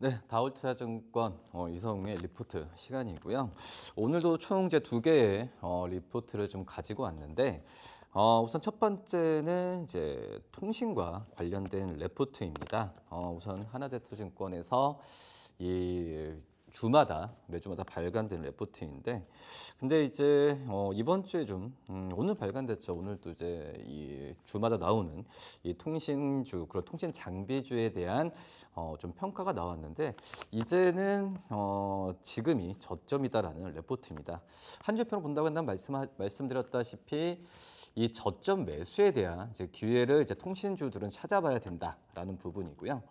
네, 다울투자증권 이성웅의 리포트 시간이고요. 오늘도 총 이제 두 개의 리포트를 좀 가지고 왔는데 우선 첫 번째는 이제 통신과 관련된 레포트입니다. 우선 하나대투증권에서 이 매주마다 발간된 레포트인데, 근데 이제 이번 주에 좀 오늘 발간됐죠. 오늘 또 이제 이 주마다 나오는 이 통신주 그리고 통신 장비주에 대한 좀 평가가 나왔는데, 이제는 지금이 저점이다라는 레포트입니다. 한 주평을 본다고 한다면 말씀드렸다시피 이 저점 매수에 대한 이제 기회를 이제 통신주들은 찾아봐야 된다라는 부분이고요.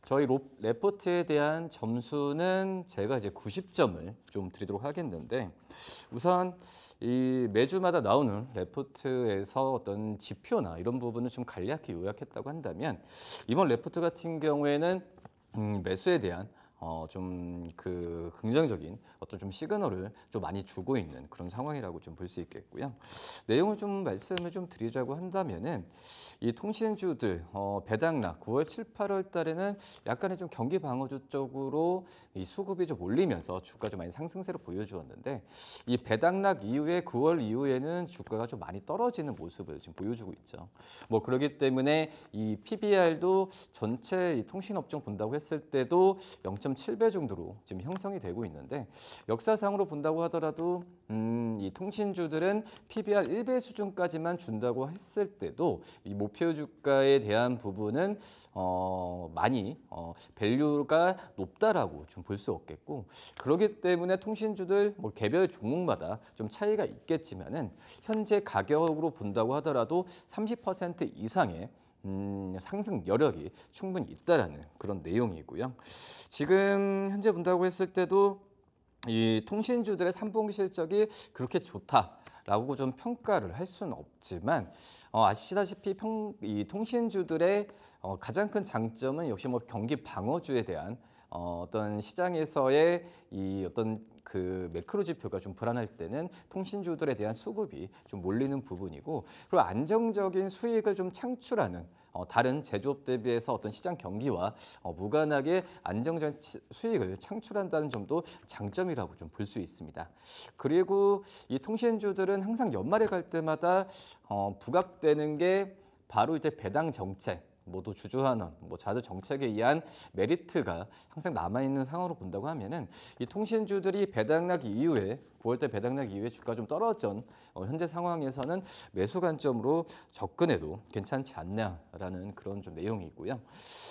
저희 레포트에 대한 점수는 제가 이제 90점을 좀 드리도록 하겠는데, 우선 이 매주마다 나오는 레포트에서 어떤 지표나 이런 부분을 좀 간략히 요약했다고 한다면, 이번 레포트 같은 경우에는 매수에 대한 좀 그 긍정적인 어떤 좀 시그널을 좀 많이 주고 있는 그런 상황이라고 좀 볼 수 있겠고요. 내용을 좀 말씀을 좀 드리자고 한다면은 이 통신주들 배당락 9월 7, 8월 달에는 약간의 좀 경기 방어주 쪽으로 이 수급이 좀 올리면서 주가 좀 많이 상승세를 보여주었는데, 이 배당락 이후에 9월 이후에는 주가가 좀 많이 떨어지는 모습을 지금 보여주고 있죠. 뭐 그렇기 때문에 이 PBR도 전체 이 통신업종 본다고 했을 때도 0.7배 정도로 지금 형성이 되고 있는데, 역사상으로 본다고 하더라도 이 통신주들은 PBR 1배 수준까지만 준다고 했을 때도 이 목표 주가에 대한 부분은 많이 밸류가 높다라고 좀 볼 수 없겠고, 그렇기 때문에 통신주들 뭐 개별 종목마다 좀 차이가 있겠지만은 현재 가격으로 본다고 하더라도 30% 이상의 상승 여력이 충분히 있다라는 그런 내용이고요. 지금 현재 본다고 했을 때도 이 통신주들의 3분기 실적이 그렇게 좋다라고 좀 평가를 할 수는 없지만, 아시다시피 이 통신주들의 가장 큰 장점은 역시 뭐 경기 방어주에 대한 어떤 시장에서의 이 어떤 그 매크로 지표가 좀 불안할 때는 통신주들에 대한 수급이 좀 몰리는 부분이고, 그리고 안정적인 수익을 좀 창출하는 다른 제조업 대비해서 어떤 시장 경기와 무관하게 안정적인 수익을 창출한다는 점도 장점이라고 좀 볼 수 있습니다. 그리고 이 통신주들은 항상 연말에 갈 때마다 부각되는 게 바로 이제 배당 정책, 모두 주주환원, 뭐 자주 정책에 의한 메리트가 항상 남아있는 상황으로 본다고 하면은 이 통신주들이 배당락 이후에 9월달 배당락 이후에 주가 좀 떨어진 현재 상황에서는 매수 관점으로 접근해도 괜찮지 않냐라는 그런 좀 내용이 있고요.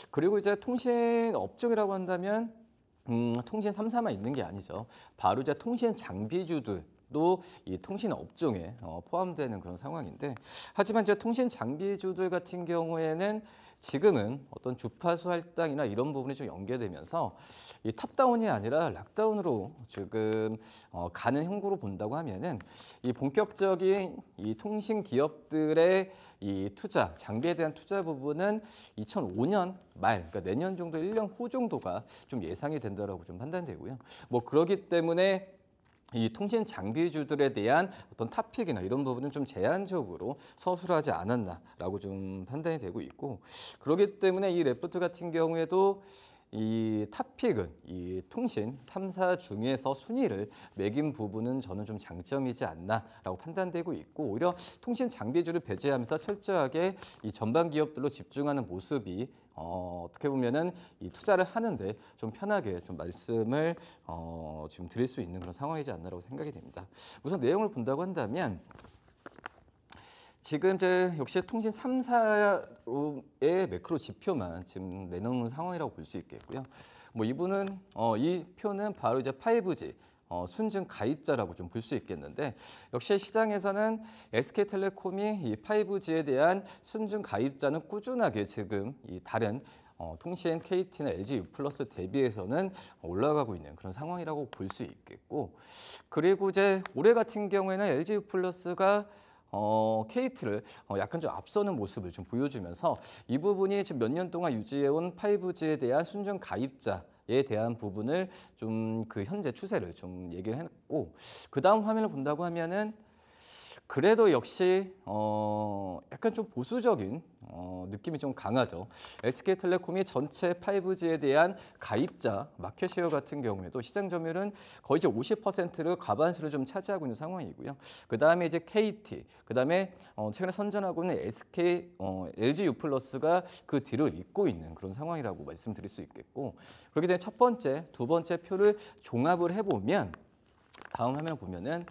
그리고 이제 통신 업종이라고 한다면 통신 3사만 있는 게 아니죠. 바로 이제 통신 장비주들도 이 통신 업종에 포함되는 그런 상황인데, 하지만 이제 통신 장비주들 같은 경우에는 지금은 어떤 주파수 할당이나 이런 부분이 좀 연계되면서 이 탑다운이 아니라 락다운으로 지금 가는 형국으로 본다고 하면은 이 본격적인 이 통신 기업들의 이 투자, 장비에 대한 투자 부분은 2005년 말, 그러니까 내년 정도 1년 후 정도가 좀 예상이 된다라고 좀 판단되고요. 뭐 그렇기 때문에 이 통신 장비주들에 대한 어떤 탑픽이나 이런 부분은 좀 제한적으로 서술하지 않았나라고 좀 판단이 되고 있고, 그렇기 때문에 이 레포트 같은 경우에도 이 탑픽은 이 통신 3사 중에서 순위를 매긴 부분은 저는 좀 장점이지 않나라고 판단되고 있고, 오히려 통신 장비주를 배제하면서 철저하게 이 전반 기업들로 집중하는 모습이 어떻게 보면은 이 투자를 하는데 좀 편하게 좀 말씀을 지금 드릴 수 있는 그런 상황이지 않나라고 생각이 됩니다. 우선 내용을 본다고 한다면, 지금 이제 역시 통신 3사의 매크로 지표만 지금 내놓는 상황이라고 볼 수 있겠고요. 뭐 이분은 이 표는 바로 이제 5G 순증 가입자라고 좀 볼 수 있겠는데, 역시 시장에서는 SK텔레콤이 이 5G에 대한 순증 가입자는 꾸준하게 지금 이 다른 통신 KT나 LG U+ 대비해서는 올라가고 있는 그런 상황이라고 볼 수 있겠고, 그리고 이제 올해 같은 경우에는 LG U+가 KT를 약간 좀 앞서는 모습을 좀 보여주면서 이 부분이 지금 몇 년 동안 유지해온 5G에 대한 순증 가입자에 대한 부분을 좀 그 현재 추세를 좀 얘기를 했고, 그 다음 화면을 본다고 하면은 그래도 역시 약간 좀 보수적인 느낌이 좀 강하죠. SK텔레콤이 전체 5G에 대한 가입자 마켓 쉐어 같은 경우에도 시장 점유율은 거의 이제 50%를 과반수를 좀 차지하고 있는 상황이고요. 그다음에 이제 KT, 그다음에 최근에 선전하고 있는 LG U+가 그 뒤를 잇고 있는 그런 상황이라고 말씀드릴 수 있겠고, 그렇게 되면 첫 번째, 두 번째 표를 종합을 해보면 다음 화면 보면은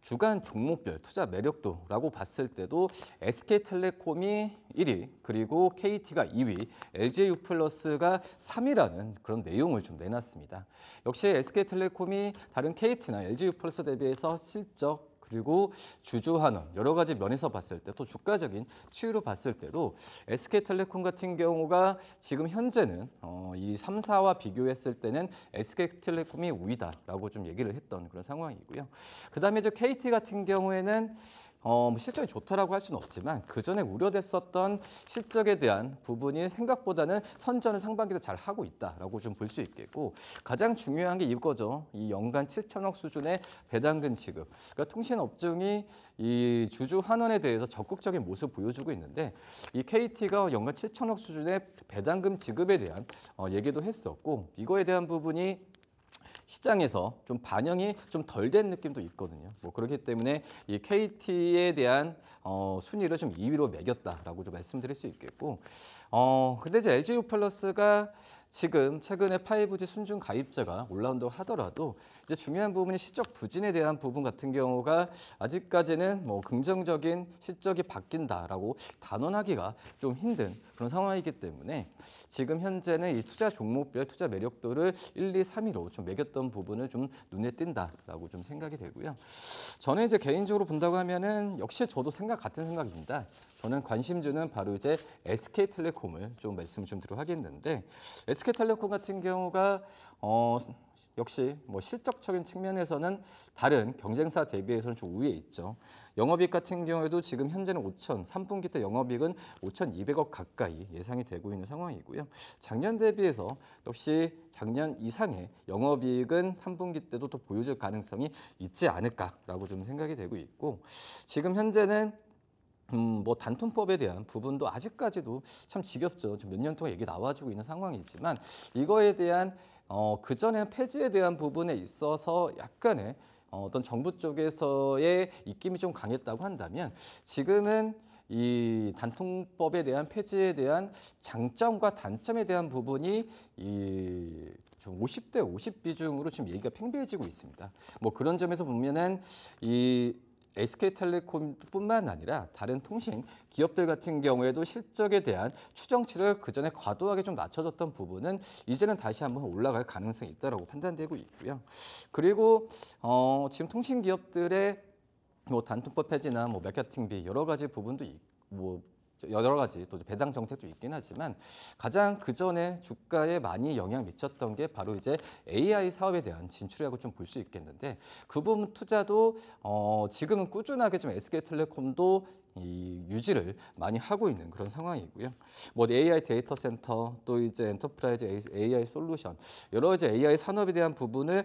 주간 종목별 투자 매력도라고 봤을 때도 SK텔레콤이 1위, 그리고 KT가 2위, LGU+가 3위라는 그런 내용을 좀 내놨습니다. 역시 SK텔레콤이 다른 KT나 LGU+ 대비해서 실적 그리고 주주환원 여러 가지 면에서 봤을 때 또 주가적인 추이로 봤을 때도 SK텔레콤 같은 경우가 지금 현재는 이 3, 4와 비교했을 때는 SK텔레콤이 우위다라고 좀 얘기를 했던 그런 상황이고요. 그다음에 저 KT 같은 경우에는 뭐 실적이 좋다라고 할 수는 없지만 그 전에 우려됐었던 실적에 대한 부분이 생각보다는 선전을 상반기도 잘 하고 있다라고 좀 볼 수 있겠고, 가장 중요한 게 이거죠. 이 연간 7천억 수준의 배당금 지급. 그러니까 통신 업종이 이 주주 환원에 대해서 적극적인 모습 보여주고 있는데, 이 KT가 연간 7천억 수준의 배당금 지급에 대한 얘기도 했었고, 이거에 대한 부분이 시장에서 좀 반영이 좀 덜 된 느낌도 있거든요. 뭐 그렇기 때문에 이 KT에 대한 순위를 좀 2위로 매겼다라고 좀 말씀드릴 수 있겠고, 근데 이제 LGU+가 지금 최근에 5G 순증 가입자가 올라온다고 하더라도 이제 중요한 부분이 실적 부진에 대한 부분 같은 경우가 아직까지는 뭐 긍정적인 실적이 바뀐다라고 단언하기가 좀 힘든 그런 상황이기 때문에 지금 현재는 이 투자 종목별 투자 매력도를 1, 2, 3위로 좀 매겼던 부분을 좀 눈에 띈다라고 좀 생각이 되고요. 저는 이제 개인적으로 본다고 하면은 역시 저도 같은 생각입니다. 저는 관심주는 바로 이제 SK텔레콤을 좀 말씀을 좀 드리도록 하겠는데, SK텔레콤 같은 경우가 역시 뭐 실적적인 측면에서는 다른 경쟁사 대비해서는 좀 우위에 있죠. 영업이익 같은 경우에도 지금 현재는 3분기 때 영업이익은 5,200억 가까이 예상이 되고 있는 상황이고요. 작년 대비해서 역시 작년 이상의 영업이익은 3분기 때도 또 보여줄 가능성이 있지 않을까라고 좀 생각이 되고 있고, 지금 현재는 뭐 단통법에 대한 부분도 아직까지도 참 지겹죠. 몇 년 동안 얘기 나와주고 있는 상황이지만 이거에 대한 그 전에는 폐지에 대한 부분에 있어서 약간의 어떤 정부 쪽에서의 입김이 좀 강했다고 한다면, 지금은 이 단통법에 대한 폐지에 대한 장점과 단점에 대한 부분이 이 좀 50대 50 비중으로 지금 얘기가 팽배해지고 있습니다. 뭐 그런 점에서 보면은 이 SK텔레콤뿐만 아니라 다른 통신 기업들 같은 경우에도 실적에 대한 추정치를 그전에 과도하게 좀 낮춰졌던 부분은 이제는 다시 한번 올라갈 가능성이 있다고 판단되고 있고요. 그리고 지금 통신 기업들의 뭐 단통법 폐지나 뭐 마케팅비 여러 가지 부분도 뭐 여러 가지 또 배당 정책도 있긴 하지만 가장 그 전에 주가에 많이 영향 미쳤던 게 바로 이제 AI 사업에 대한 진출이라고 좀 볼 수 있겠는데, 그 부분 투자도 지금은 꾸준하게 좀 SK텔레콤도 이 유지를 많이 하고 있는 그런 상황이고요. 뭐 AI 데이터 센터 또 이제 엔터프라이즈 AI 솔루션 여러 이제 AI 산업에 대한 부분을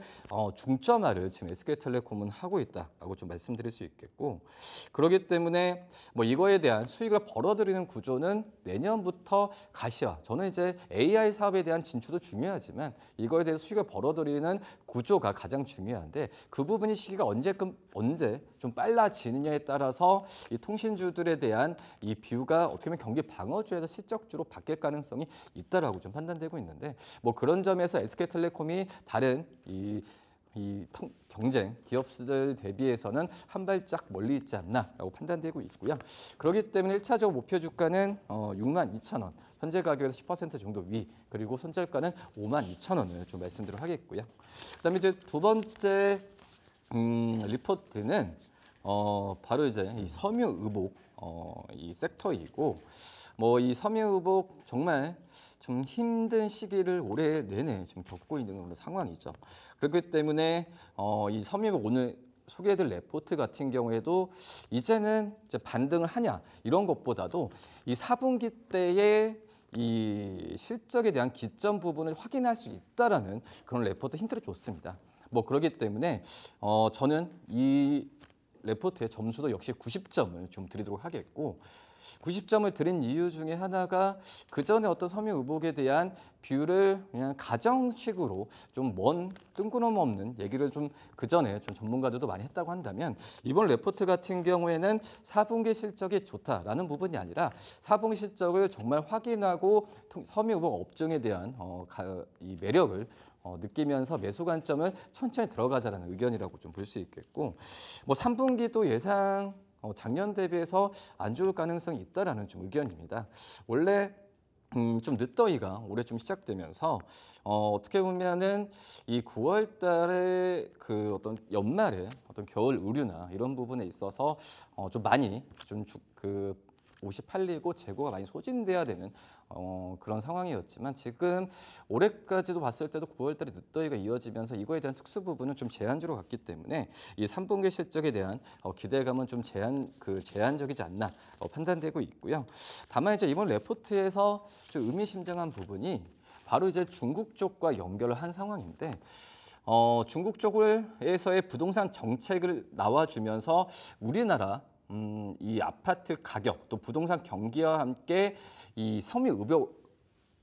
중점화를 지금 SK텔레콤은 하고 있다라고 좀 말씀드릴 수 있겠고, 그렇기 때문에 뭐 이거에 대한 수익을 벌어들이는 구조는 내년부터 가시화. 저는 이제 AI 사업에 대한 진출도 중요하지만 이거에 대해서 수익을 벌어들이는 구조가 가장 중요한데, 그 부분이 시기가 언제 좀 빨라지느냐에 따라서 이 통신주들에 대한 이 뷰가 어떻게 보면 경기 방어주에서 실적주로 바뀔 가능성이 있다라고 좀 판단되고 있는데, 뭐 그런 점에서 SK텔레콤이 다른 경쟁 기업들 대비해서는 한 발짝 멀리 있지 않나라고 판단되고 있고요. 그렇기 때문에 1차적 목표 주가는 62,000원, 현재 가격에서 10% 정도 위, 그리고 손절가는 52,000원을 좀 말씀드리도록 하겠고요. 그다음에 이제 두 번째 리포트는 바로 이제 이 섬유의복 이 섹터이고, 뭐 이 섬유의복 정말 좀 힘든 시기를 올해 내내 지금 겪고 있는 그런 상황이죠. 그렇기 때문에 이 섬유의복 오늘 소개해드릴 레포트 같은 경우에도 이제는 이제 반등을 하냐 이런 것보다도 이 4분기 때의 이 실적에 대한 기점 부분을 확인할 수 있다라는 그런 레포트 힌트를 줬습니다. 뭐 그렇기 때문에 저는 이 레포트의 점수도 역시 90점을 좀 드리도록 하겠고 90점을 드린 이유 중에 하나가 그 전에 어떤 서명 의혹에 대한 비율을 그냥 가정식으로 좀 먼 뜬구름 없는 얘기를 좀 그 전에 좀 전문가들도 많이 했다고 한다면 이번 레포트 같은 경우에는 4분기 실적이 좋다라는 부분이 아니라 4분기 실적을 정말 확인하고 서명 의혹 업종에 대한 이 매력을 느끼면서 매수 관점을 천천히 들어가자라는 의견이라고 좀 볼 수 있겠고 뭐 3분기도 예상 작년 대비해서 안 좋을 가능성이 있다라는 좀 의견입니다. 원래 좀 늦더위가 올해 좀 시작되면서 어떻게 보면은 이 9월 달에 그 어떤 연말에 어떤 겨울 의류나 이런 부분에 있어서 좀 많이 그 옷이 팔리고 재고가 많이 소진돼야 되는 그런 상황이었지만 지금 올해까지도 봤을 때도 9월 달에 늦더위가 이어지면서 이거에 대한 특수 부분은 좀 제한적으로 갔기 때문에 이 3분기 실적에 대한 기대감은 좀 제한적이지 않나 판단되고 있고요. 다만 이제 이번 레포트에서 좀 의미심장한 부분이 바로 이제 중국 쪽과 연결을 한 상황인데 중국 쪽에서의 부동산 정책을 나와주면서 우리나라 이 아파트 가격 또 부동산 경기와 함께 이 섬유 의료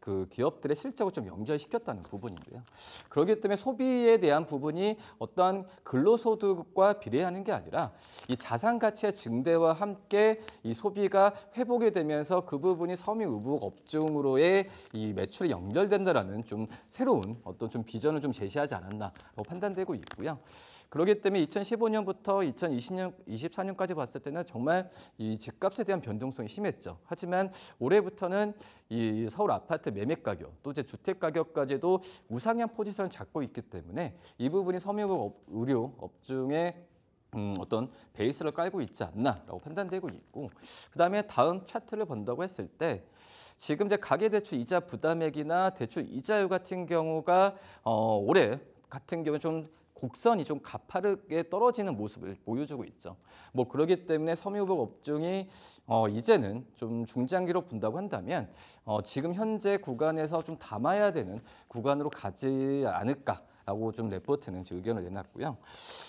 그 기업들의 실적을 좀 연결시켰다는 부분인데요. 그렇기 때문에 소비에 대한 부분이 어떠한 근로소득과 비례하는 게 아니라 이 자산 가치의 증대와 함께 이 소비가 회복이 되면서 그 부분이 섬유 의료 업종으로의 이 매출에 연결된다라는 좀 새로운 어떤 좀 비전을 좀 제시하지 않았나라고 판단되고 있고요. 그렇기 때문에 2015년부터 2020년, 24년까지 봤을 때는 정말 이 집값에 대한 변동성이 심했죠. 하지만 올해부터는 이 서울 아파트 매매 가격, 또 이제 주택 가격까지도 우상향 포지션을 잡고 있기 때문에 이 부분이 섬유 의료 업종의 어떤 베이스를 깔고 있지 않나라고 판단되고 있고, 그다음에 다음 차트를 본다고 했을 때. 지금 이제 가계대출 이자 부담액이나 대출 이자율 같은 경우가 올해 같은 경우는 좀 곡선이 좀 가파르게 떨어지는 모습을 보여주고 있죠. 뭐 그렇기 때문에 섬유복 업종이 이제는 좀 중장기로 본다고 한다면 지금 현재 구간에서 좀 담아야 되는 구간으로 가지 않을까라고 좀 레포트는 의견을 내놨고요.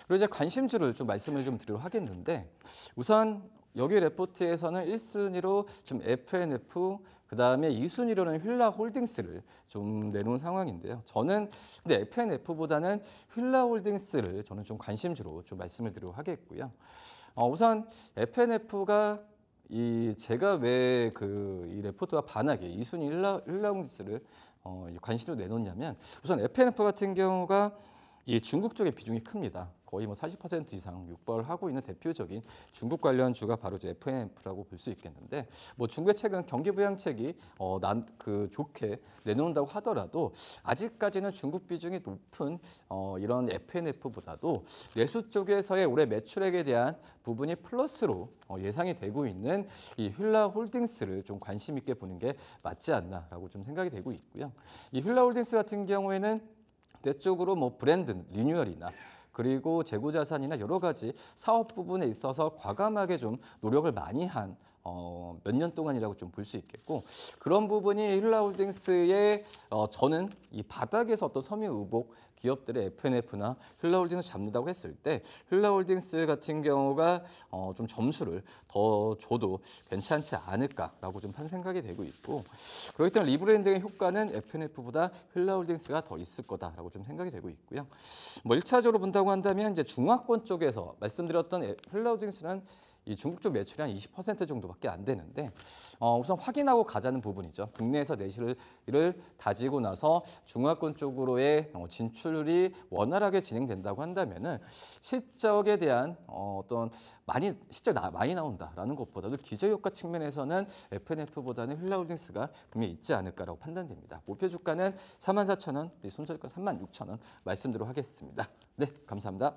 그리고 이제 관심주를 좀 말씀을 좀 드리도록 하겠는데 우선 여기 레포트에서는 1순위로 지금 FNF, 그다음에 2순위로는 휠라홀딩스를 좀 내놓은 상황인데요. 저는 근데 FNF보다는 휠라홀딩스를 저는 좀 관심주로 좀 말씀을 드리도록 하겠고요. 우선 FNF가 제가 왜 이 레포트와 반하게 2순위 휠라홀딩스를 관심으로 내놓냐면 우선 FNF 같은 경우가 이 중국 쪽의 비중이 큽니다. 거의 뭐 40% 이상 육박을 하고 있는 대표적인 중국 관련 주가 바로 이제 FNF라고 볼 수 있겠는데, 뭐 중국의 최근 경기 부양책이 좋게 내놓는다고 하더라도 아직까지는 중국 비중이 높은 이런 FNF보다도 내수 쪽에서의 올해 매출액에 대한 부분이 플러스로 예상이 되고 있는 이 휠라홀딩스를 좀 관심 있게 보는 게 맞지 않나라고 좀 생각이 되고 있고요. 이 휠라홀딩스 같은 경우에는 대쪽으로 뭐 브랜드 리뉴얼이나 그리고 재고 자산이나 여러 가지 사업 부분에 있어서 과감하게 좀 노력을 많이 한 몇 년 동안이라고 좀 볼 수 있겠고, 그런 부분이 휠라홀딩스의 저는 이 바닥에서 어떤 섬유 의복 기업들의 FNF나 휠라홀딩스 잡는다고 했을 때 휠라홀딩스 같은 경우가 좀 점수를 더 줘도 괜찮지 않을까라고 좀 한 생각이 되고 있고, 그렇기 때문에 리브랜딩의 효과는 FNF보다 휠라홀딩스가 더 있을 거다라고 좀 생각이 되고 있고요. 뭐 1차적으로 본다고 한다면 이제 중화권 쪽에서 말씀드렸던 휠라홀딩스는 이 중국 쪽 매출이 한 20% 정도밖에 안 되는데 우선 확인하고 가자는 부분이죠. 국내에서 내실을 다지고 나서 중화권 쪽으로의 진출이 원활하게 진행된다고 한다면은 실적에 대한 어떤 실적 많이 나온다라는 것보다도 기저효과 측면에서는 FNF보다는 휠라홀딩스가 분명히 있지 않을까라고 판단됩니다. 목표 주가는 44,000원, 손절가 36,000원 말씀드리도록 하겠습니다. 네, 감사합니다.